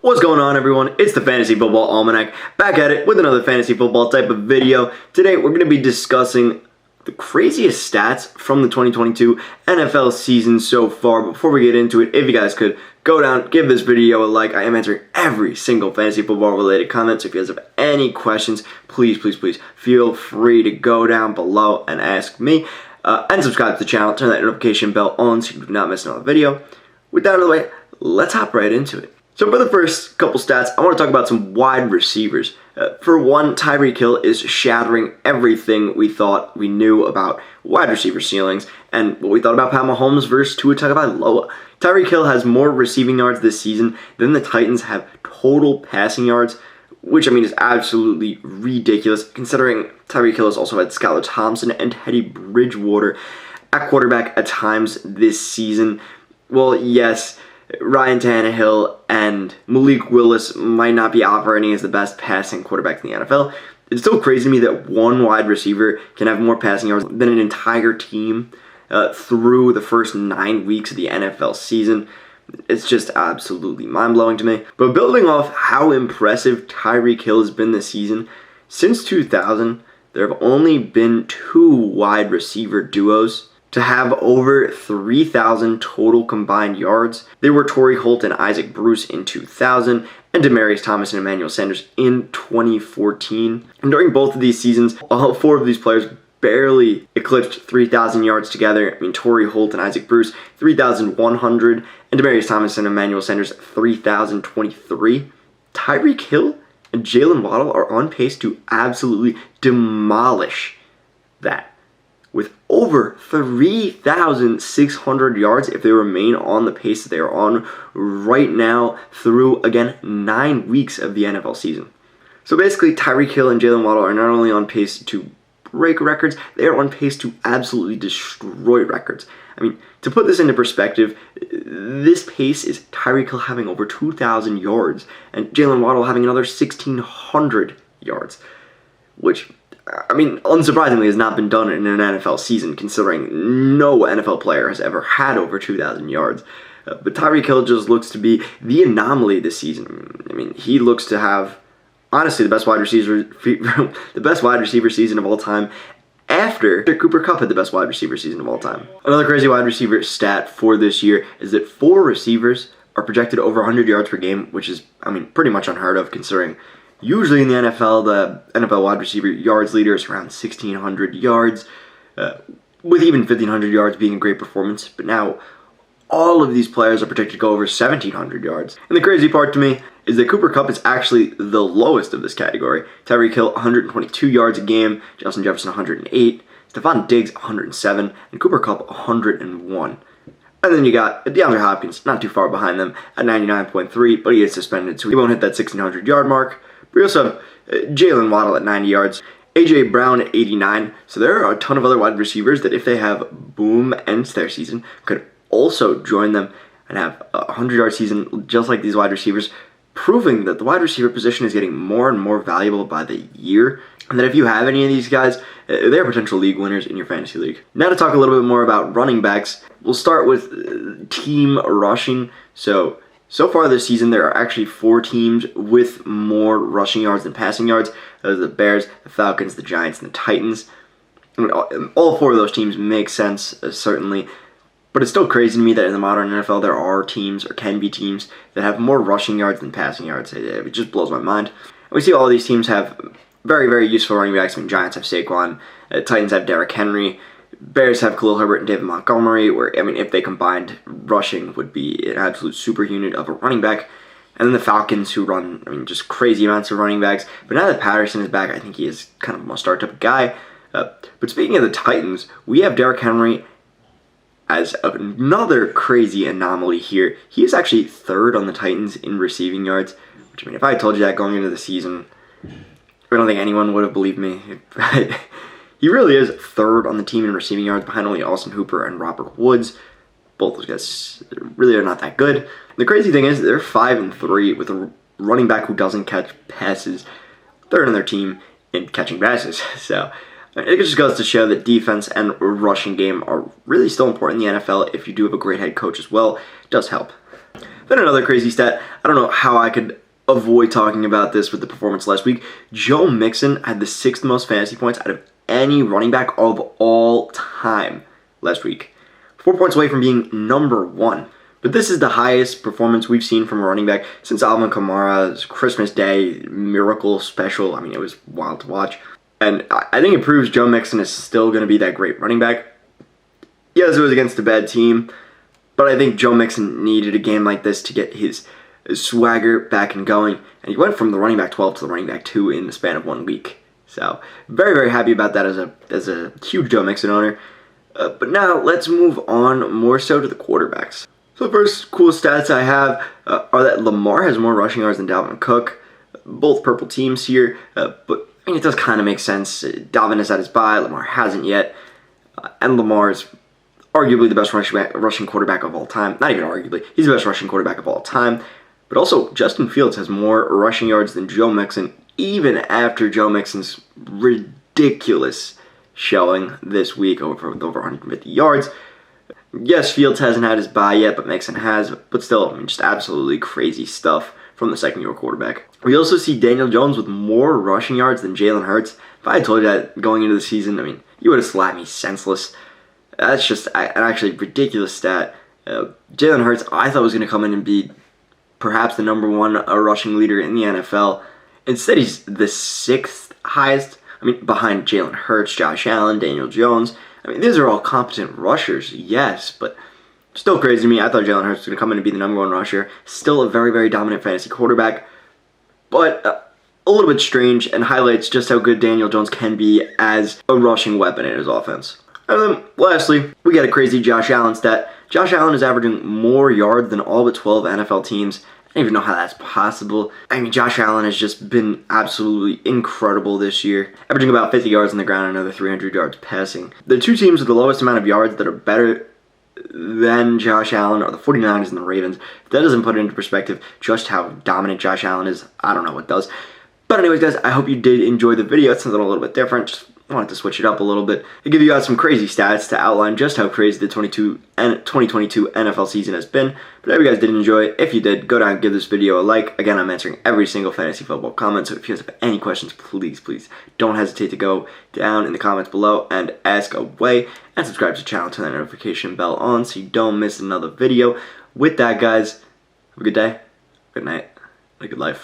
What's going on, everyone? It's the Fantasy Football Almanac, back at it with another fantasy football type of video. Today we're going to be discussing the craziest stats from the 2022 NFL season so far. Before we get into it, if you guys could go down, give this video a like. I am answering every single fantasy football related comment, so if you guys have any questions, please feel free to go down below and ask me. And subscribe to the channel, turn that notification bell on so you do not miss another video. With that out of the way, let's hop right into it. So for the first couple stats, I want to talk about some wide receivers. For one, Tyreek Hill is shattering everything we thought we knew about wide receiver ceilings and what we thought about Pat Mahomes versus Tua Tagovailoa. Tyreek Hill has more receiving yards this season than the Titans have total passing yards, which I mean is absolutely ridiculous considering Tyreek Hill has also had Skylar Thompson and Teddy Bridgewater at quarterback at times this season. Well, yes, Ryan Tannehill and Malik Willis might not be operating as the best passing quarterback in the NFL. It's still crazy to me that one wide receiver can have more passing yards than an entire team through the first 9 weeks of the NFL season. It's just absolutely mind-blowing to me. But building off how impressive Tyreek Hill has been this season, since 2000, there have only been 2 wide receiver duos to have over 3,000 total combined yards. They were Torrey Holt and Isaac Bruce in 2000, and Demaryius Thomas and Emmanuel Sanders in 2014. And during both of these seasons, all 4 of these players barely eclipsed 3,000 yards together. I mean, Torrey Holt and Isaac Bruce, 3,100, and Demaryius Thomas and Emmanuel Sanders, 3,023. Tyreek Hill and Jaylen Waddle are on pace to absolutely demolish that, with over 3,600 yards if they remain on the pace that they are on right now through, again, 9 weeks of the NFL season. So basically, Tyreek Hill and Jaylen Waddle are not only on pace to break records, they are on pace to absolutely destroy records. I mean, to put this into perspective, this pace is Tyreek Hill having over 2,000 yards and Jaylen Waddle having another 1,600 yards, which, I mean, unsurprisingly, has not been done in an NFL season, considering no NFL player has ever had over 2,000 yards. But Tyreek Hill just looks to be the anomaly this season. I mean, he looks to have, honestly, the best wide receiver season of all time, after Cooper Kupp had the best wide receiver season of all time. Another crazy wide receiver stat for this year is that 4 receivers are projected over 100 yards per game, which is, I mean, pretty much unheard of, considering usually in the NFL, the NFL wide receiver yards leader is around 1,600 yards, with even 1,500 yards being a great performance. But now, all of these players are projected to go over 1,700 yards. And the crazy part to me is that Cooper Kupp is actually the lowest of this category. Tyreek Hill, 122 yards a game, Justin Jefferson, 108, Stefon Diggs, 107, and Cooper Kupp, 101. And then you got DeAndre Hopkins, not too far behind them, at 99.3, but he is suspended, so he won't hit that 1,600 yard mark. We also have Jaylen Waddle at 90 yards, A.J. Brown at 89. So there are a ton of other wide receivers that if they have boom ends their season, could also join them and have a 100-yard season just like these wide receivers, proving that the wide receiver position is getting more and more valuable by the year. And that if you have any of these guys, they're potential league winners in your fantasy league. Now to talk a little bit more about running backs, we'll start with team rushing. So far this season, there are actually 4 teams with more rushing yards than passing yards. Those are the Bears, the Falcons, the Giants, and the Titans. I mean, all 4 of those teams make sense, certainly. But it's still crazy to me that in the modern NFL, there are teams, or can be teams, that have more rushing yards than passing yards. It just blows my mind. And we see all these teams have very useful running backs. I mean, Giants have Saquon, Titans have Derrick Henry, Bears have Khalil Herbert and David Montgomery, where, I mean, if they combined, rushing would be an absolute super unit of a running back. And then the Falcons, who run, I mean, just crazy amounts of running backs. But now that Patterson is back, I think he is kind of a must-start type of guy. But speaking of the Titans, we have Derrick Henry as another crazy anomaly here. He is actually 3rd on the Titans in receiving yards, which, I mean, if I had told you that going into the season, I don't think anyone would have believed me. He really is 3rd on the team in receiving yards, behind only Austin Hooper and Robert Woods. Both those guys really are not that good. The crazy thing is they're 5-3 with a running back who doesn't catch passes, 3rd on their team in catching passes. So it just goes to show that defense and rushing game are really still important in the NFL. If you do have a great head coach as well, it does help. Then another crazy stat. I don't know how I could avoid talking about this with the performance last week. Joe Mixon had the 6th most fantasy points out of any running back of all time last week. 4 points away from being number 1. But this is the highest performance we've seen from a running back since Alvin Kamara's Christmas Day miracle special. I mean, it was wild to watch. And I think it proves Joe Mixon is still going to be that great running back. Yes, it was against a bad team, but I think Joe Mixon needed a game like this to get his swagger back and going. And he went from the running back 12 to the running back 2 in the span of 1 week. So, very, very happy about that as a huge Joe Mixon owner. But now, let's move on more so to the quarterbacks. So the first cool stats I have are that Lamar has more rushing yards than Dalvin and Cook. Both purple teams here, but I mean, it does kind of make sense. Dalvin has had his bye, Lamar hasn't yet. And Lamar is arguably the best rushing quarterback of all time. Not even arguably, he's the best rushing quarterback of all time. But also, Justin Fields has more rushing yards than Joe Mixon, even after Joe Mixon's ridiculous showing this week with over 150 yards. Yes, Fields hasn't had his bye yet, but Mixon has. But still, I mean, just absolutely crazy stuff from the second-year quarterback. We also see Daniel Jones with more rushing yards than Jalen Hurts. If I had told you that going into the season, I mean, you would have slapped me senseless. That's just an actually ridiculous stat. Jalen Hurts, I thought was going to come in and be perhaps the number 1 rushing leader in the NFL. Instead, he's the 6th highest. I mean, behind Jalen Hurts, Josh Allen, Daniel Jones. I mean, these are all competent rushers, yes, but still crazy to me. I thought Jalen Hurts was going to come in and be the number 1 rusher. Still a very, very dominant fantasy quarterback, but a little bit strange and highlights just how good Daniel Jones can be as a rushing weapon in his offense. And then, lastly, we got a crazy Josh Allen stat. Josh Allen is averaging more yards than all but 12 NFL teams. I don't even know how that's possible. I mean, Josh Allen has just been absolutely incredible this year, averaging about 50 yards on the ground and another 300 yards passing. The 2 teams with the lowest amount of yards that are better than Josh Allen are the 49ers and the Ravens. If that doesn't put it into perspective just how dominant Josh Allen is, I don't know what does. But anyways, guys, I hope you did enjoy the video. It's something a little bit different. Just wanted to switch it up a little bit and give you guys some crazy stats to outline just how crazy the 2022 NFL season has been. But I hope you guys did enjoy it. If you did, go down and give this video a like. Again, I'm answering every single fantasy football comment, so if you guys have any questions, please don't hesitate to go down in the comments below and ask away. And subscribe to the channel, turn that notification bell on so you don't miss another video. With that, guys, have a good day, good night, and a good life.